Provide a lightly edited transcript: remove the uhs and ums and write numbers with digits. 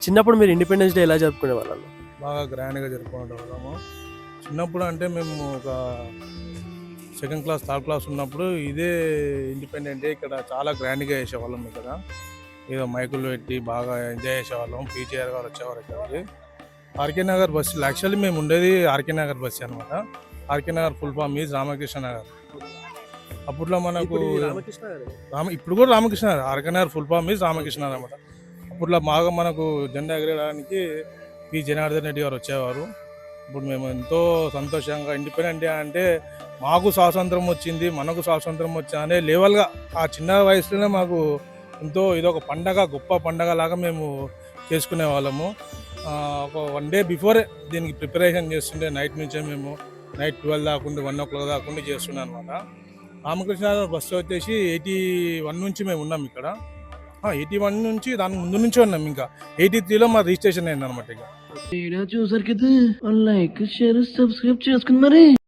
చిన్నప్పుడు మీరు independence day ఎలా జరుపుకునే వాళ్ళు? బాగా గ్రాండ్గా జరుపుకునే వాళ్ళము. చిన్నప్పుడు అంటే మేము ఒక సెకండ్ క్లాస్ థర్డ్ క్లాస్ ఉన్నప్పుడు ఇదే ఇండిపెండెంట్ డే ఇక్కడ చాలా గ్రాండ్గా చేసేవాళ్ళం. ఇక్కడ ఏదో మైకులు పెట్టి బాగా ఎంజాయ్ చేసేవాళ్ళం. పీజీఆర్ గారు వచ్చేవారు ఇక్కడికి. ఆర్కే నగర్ బస్సు, యాక్చువల్లీ మేము ఉండేది ఆర్కే నగర్ బస్సు అనమాట. RK Nagar full form is Ramakrishna Nagar. అప్పట్లో మనకు ఇప్పుడు కూడా Ramakrishna Nagar, RK Nagar full form is Ramakrishna Nagar అనమాట. అప్పట్లో బాగా మనకు జెండా ఎగరేయడానికి పి జనార్దన్ రెడ్డి గారు వచ్చేవారు. ఇప్పుడు మేము ఎంతో సంతోషంగా ఇండిపెండెంట్ డే అంటే మాకు స్వాతంత్రం వచ్చింది, మనకు స్వాతంత్రం వచ్చా అనే లెవెల్గా ఆ చిన్న వయసులోనే మాకు ఎంతో ఇదొక పండగ, గొప్ప పండగ లాగా మేము చేసుకునే వాళ్ళము. ఒక 1 day బిఫోరే దీనికి ప్రిపరేషన్ చేస్తుండే. నైట్ నుంచే మేము నైట్ 12 దాకుండా 1 o'clock దాకుండా చేస్తున్నాం అనమాట. రామకృష్ణ బస్సు వచ్చేసి 81 నుంచి మేము ఉన్నాం ఇక్కడ. 81 నుంచి దాని ముందు నుంచే ఉన్నాం. ఇంకా 83లో మా రిజిస్ట్రేషన్ అయింది అనమాట. ఇక చూసారు కదా, లైక్ షేర్ సబ్స్క్రైబ్ చేసుకుని మరి.